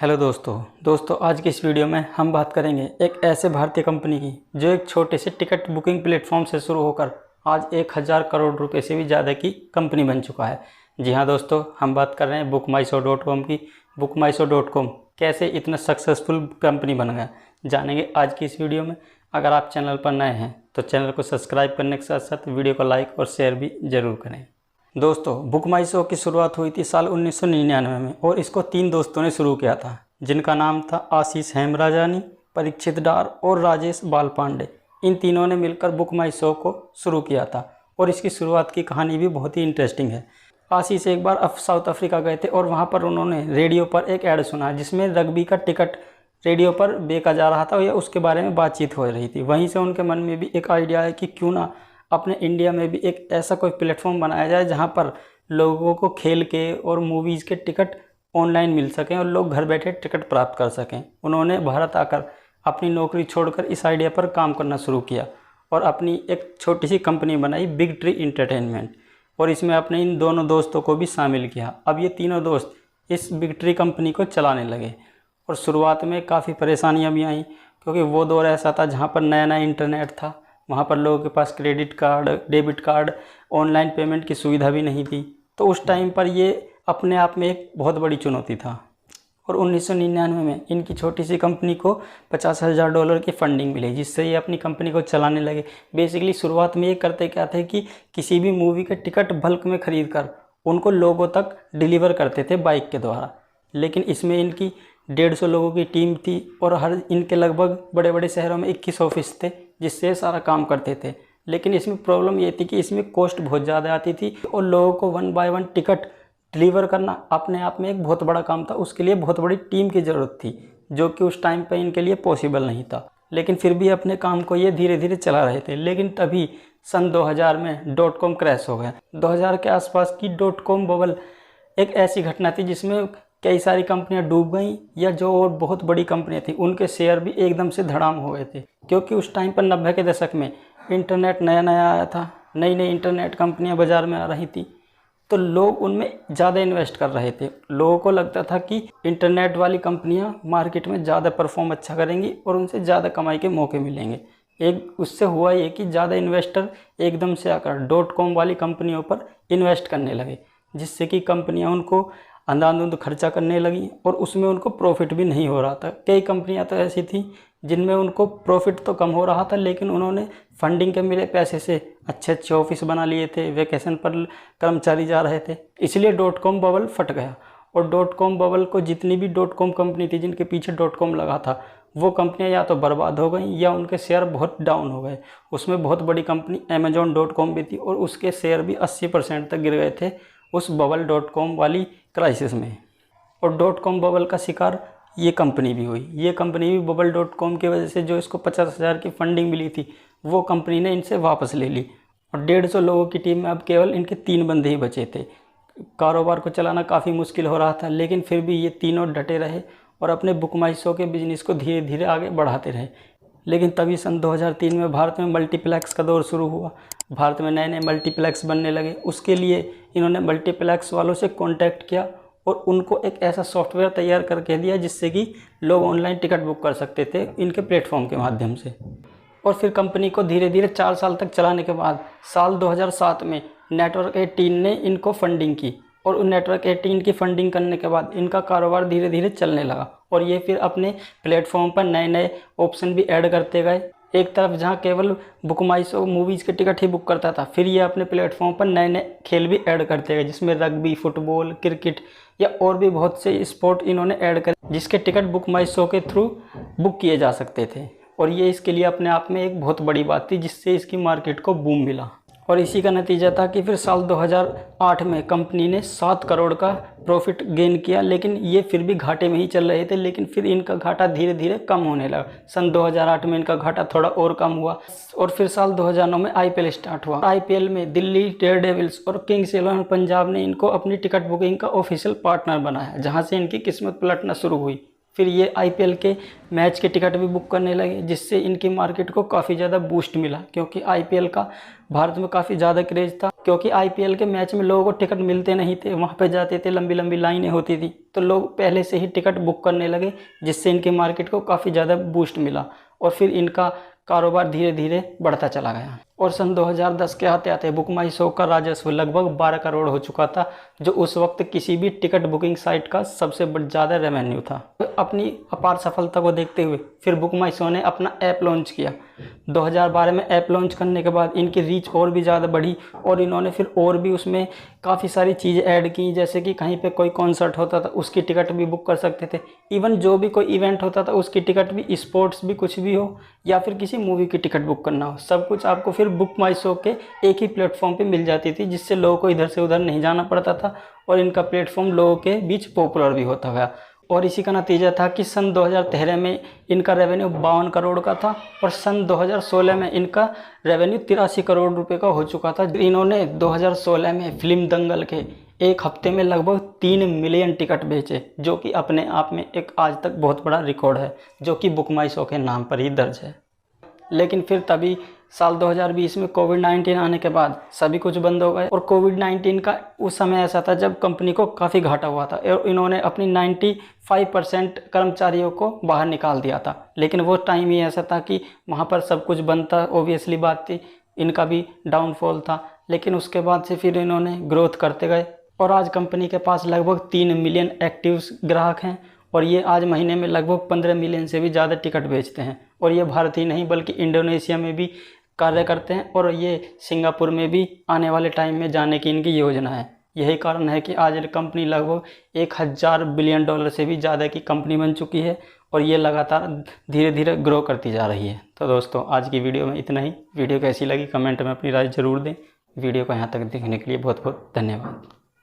Hello दोस्तों आज की इस वीडियो में हम बात करेंगे एक ऐसे भारतीय कंपनी की जो एक छोटे से टिकट बुकिंग प्लेटफॉर्म से शुरू होकर आज 1000 करोड़ रुपए से भी ज़्यादा की कंपनी बन चुका है। जी हाँ दोस्तों, हम बात कर रहे हैं bookmyshow.com की। bookmyshow.com कैसे इतना सक्सेसफुल कंपनी बन गया, जानेंगे आज की इस वीडियो में। अगर आप चैनल पर नए हैं तो चैनल को सब्सक्राइब करने के साथ साथ वीडियो को लाइक और शेयर भी ज़रूर करें। दोस्तों, बुक माई शो की शुरुआत हुई थी साल 1999 में और इसको 3 दोस्तों ने शुरू किया था, जिनका नाम था आशीष हेमराजानी, परीक्षित डार और राजेश बालपांडे। इन तीनों ने मिलकर बुक माई शो को शुरू किया था और इसकी शुरुआत की कहानी भी बहुत ही इंटरेस्टिंग है। आशीष एक बार साउथ अफ्रीका गए थे और वहाँ पर उन्होंने रेडियो पर एक ऐड सुना जिसमें रग्बी का टिकट रेडियो पर बेचा जा रहा था या उसके बारे में बातचीत हो रही थी। वहीं से उनके मन में भी एक आइडिया है कि क्यों ना अपने इंडिया में भी एक ऐसा कोई प्लेटफॉर्म बनाया जाए जहां पर लोगों को खेल के और मूवीज़ के टिकट ऑनलाइन मिल सकें और लोग घर बैठे टिकट प्राप्त कर सकें। उन्होंने भारत आकर अपनी नौकरी छोड़कर इस आइडिया पर काम करना शुरू किया और अपनी एक छोटी सी कंपनी बनाई, बिग ट्री एंटरटेनमेंट, और इसमें अपने इन दोनों दोस्तों को भी शामिल किया। अब ये तीनों दोस्त इस बिग ट्री कंपनी को चलाने लगे और शुरुआत में काफ़ी परेशानियाँ भी आईं, क्योंकि वो दौर ऐसा था जहाँ पर नया नया इंटरनेट था। वहाँ पर लोगों के पास credit card, debit card, online payment की सुविधा भी नहीं थी। तो उस टाइम पर ये अपने आप में एक बहुत बड़ी चुनौती था। और 1999 में इनकी छोटी सी कंपनी को $50,000 की फंडिंग मिली, जिससे ये अपनी कंपनी को चलाने लगे। बेसिकली शुरुआत में ये करते क्या थे कि किसी भी मूवी के टिकट बल्क में ख़रीद कर उनको लोगों तक डिलीवर करते थे बाइक के द्वारा। लेकिन इसमें इनकी 150 लोगों की टीम थी और हर इनके लगभग बड़े बड़े शहरों में 21 ऑफिस थे जिससे सारा काम करते थे। लेकिन इसमें प्रॉब्लम ये थी कि इसमें कॉस्ट बहुत ज़्यादा आती थी और लोगों को 1 बाय 1 टिकट डिलीवर करना अपने आप में एक बहुत बड़ा काम था। उसके लिए बहुत बड़ी टीम की ज़रूरत थी, जो कि उस टाइम पर इनके लिए पॉसिबल नहीं था। लेकिन फिर भी अपने काम को ये धीरे धीरे चला रहे थे। लेकिन तभी सन 2000 में .com क्रैश हो गया। 2000 के आसपास की .com बबल एक ऐसी घटना थी जिसमें कई सारी कंपनियां डूब गईं, या जो और बहुत बड़ी कंपनियां थी उनके शेयर भी एकदम से धड़ाम हो गए थे। क्योंकि उस टाइम पर 90 के दशक में इंटरनेट नया नया आया था, नई नई इंटरनेट कंपनियां बाज़ार में आ रही थी, तो लोग उनमें ज़्यादा इन्वेस्ट कर रहे थे। लोगों को लगता था कि इंटरनेट वाली कंपनियां मार्केट में ज़्यादा परफॉर्म अच्छा करेंगी और उनसे ज़्यादा कमाई के मौके मिलेंगे। एक उससे हुआ ये कि ज़्यादा इन्वेस्टर एकदम से आकर .com वाली कंपनियों पर इन्वेस्ट करने लगे, जिससे कि कंपनियां उनको अंधाधुंध खर्चा करने लगी और उसमें उनको प्रॉफिट भी नहीं हो रहा था। कई कंपनियां तो ऐसी थी जिनमें उनको प्रॉफिट तो कम हो रहा था, लेकिन उन्होंने फंडिंग के मिले पैसे से अच्छे अच्छे ऑफिस बना लिए थे, वैकेशन पर कर्मचारी जा रहे थे। इसलिए .com बबल फट गया और .com बबल को जितनी भी .com कंपनी थी जिनके पीछे .com लगा था, वो कंपनियां या तो बर्बाद हो गई या उनके शेयर बहुत डाउन हो गए। उसमें बहुत बड़ी कंपनी Amazon.com भी थी और उसके शेयर भी 80% तक गिर गए थे उस बबल .com वाली क्राइसिस में। और .com बबल का शिकार ये कंपनी भी हुई। ये कंपनी भी बबल .com की वजह से जो इसको 50,000 की फंडिंग मिली थी वो कंपनी ने इनसे वापस ले ली और 150 लोगों की टीम में अब केवल इनके 3 बंदे ही बचे थे। कारोबार को चलाना काफ़ी मुश्किल हो रहा था, लेकिन फिर भी ये तीनों डटे रहे और अपने बुक माई शो के बिजनेस को धीरे धीरे आगे बढ़ाते रहे। लेकिन तभी सन 2003 में भारत में मल्टीप्लेक्स का दौर शुरू हुआ। भारत में नए नए मल्टीप्लेक्स बनने लगे। उसके लिए इन्होंने मल्टीप्लेक्स वालों से कांटेक्ट किया और उनको एक ऐसा सॉफ्टवेयर तैयार करके दिया जिससे कि लोग ऑनलाइन टिकट बुक कर सकते थे इनके प्लेटफॉर्म के माध्यम से। और फिर कंपनी को धीरे धीरे 4 साल तक चलाने के बाद साल 2007 में नेटवर्क 18 ने इनको फंडिंग की और नेटवर्क 18 की फंडिंग करने के बाद इनका कारोबार धीरे धीरे चलने लगा और ये फिर अपने प्लेटफॉर्म पर नए नए ऑप्शन भी ऐड करते गए। एक तरफ जहां केवल बुक माई शो मूवीज़ के टिकट ही बुक करता था, फिर ये अपने प्लेटफॉर्म पर नए नए खेल भी ऐड करते गए, जिसमें रग्बी, फुटबॉल, क्रिकेट या और भी बहुत से स्पोर्ट इन्होंने ऐड करे, जिसके टिकट बुक माई शो के थ्रू बुक किए जा सकते थे। और ये इसके लिए अपने आप में एक बहुत बड़ी बात थी, जिससे इसकी मार्केट को बूम मिला। और इसी का नतीजा था कि फिर साल 2008 में कंपनी ने 7 करोड़ का प्रॉफिट गेन किया, लेकिन ये फिर भी घाटे में ही चल रहे थे। लेकिन फिर इनका घाटा धीरे धीरे कम होने लगा। सन 2008 में इनका घाटा थोड़ा और कम हुआ और फिर साल 2009 में IPL स्टार्ट हुआ। IPL में दिल्ली डेयरडेविल्स और किंग्स 11 पंजाब ने इनको अपनी टिकट बुकिंग का ऑफिशियल पार्टनर बनाया, जहाँ से इनकी किस्मत पलटना शुरू हुई। फिर ये IPL के मैच के टिकट भी बुक करने लगे, जिससे इनकी मार्केट को काफ़ी ज़्यादा बूस्ट मिला, क्योंकि IPL का भारत में काफ़ी ज़्यादा क्रेज़ था क्योंकि आईपीएल के मैच में लोगों को टिकट मिलते नहीं थे, वहाँ पे जाते थे, लंबी लंबी लाइनें होती थी, तो लोग पहले से ही टिकट बुक करने लगे, जिससे इनकी मार्केट को काफ़ी ज़्यादा बूस्ट मिला और फिर इनका कारोबार धीरे धीरे बढ़ता चला गया। और सन 2010 के आते आते बुक माई शो का राजस्व लगभग 12 करोड़ हो चुका था, जो उस वक्त किसी भी टिकट बुकिंग साइट का सबसे ज़्यादा रेवेन्यू था। तो अपनी अपार सफलता को देखते हुए फिर बुक माई शो ने अपना ऐप लॉन्च किया। 2012 में ऐप लॉन्च करने के बाद इनकी रीच और भी ज़्यादा बढ़ी और इन्होंने फिर और भी उसमें काफ़ी सारी चीज़ें ऐड की, जैसे कि कहीं पे कोई कॉन्सर्ट होता था उसकी टिकट भी बुक कर सकते थे, इवन जो भी कोई इवेंट होता था उसकी टिकट भी, स्पोर्ट्स भी कुछ भी हो या फिर किसी मूवी की टिकट बुक करना हो, सब कुछ आपको फिर बुक माई शो के एक ही प्लेटफॉर्म पे मिल जाती थी, जिससे लोगों को इधर से उधर नहीं जाना पड़ता था और इनका प्लेटफॉर्म लोगों के बीच पॉपुलर भी होता गया। और इसी का नतीजा था कि सन 2013 में इनका रेवेन्यू 52 करोड़ का था और सन 2016 में इनका रेवेन्यू 83 करोड़ रुपए का हो चुका था। इन्होंने 2016 में फिल्म दंगल के एक हफ्ते में लगभग 3 मिलियन टिकट बेचे, जो कि अपने आप में एक आज तक बहुत बड़ा रिकॉर्ड है, जो कि बुक माई शो के नाम पर ही दर्ज है। लेकिन फिर तभी साल 2020 में कोविड-19 आने के बाद सभी कुछ बंद हो गए और कोविड-19 का उस समय ऐसा था जब कंपनी को काफ़ी घाटा हुआ था और इन्होंने अपनी 95% कर्मचारियों को बाहर निकाल दिया था। लेकिन वो टाइम ही ऐसा था कि वहाँ पर सब कुछ बंद था, ओबियसली बात थी, इनका भी डाउनफॉल था। लेकिन उसके बाद से फिर इन्होंने ग्रोथ करते गए और आज कंपनी के पास लगभग 3 मिलियन एक्टिव ग्राहक हैं और ये आज महीने में लगभग 15 मिलियन से भी ज़्यादा टिकट बेचते हैं। और ये भारत ही नहीं बल्कि इंडोनेशिया में भी कार्य करते हैं और ये सिंगापुर में भी आने वाले टाइम में जाने की इनकी योजना है। यही कारण है कि आज कंपनी लगभग 1000 बिलियन डॉलर से भी ज़्यादा की कंपनी बन चुकी है और ये लगातार धीरे धीरे ग्रो करती जा रही है। तो दोस्तों आज की वीडियो में इतना ही। वीडियो कैसी लगी कमेंट में अपनी राय ज़रूर दें। वीडियो को यहाँ तक देखने के लिए बहुत बहुत धन्यवाद।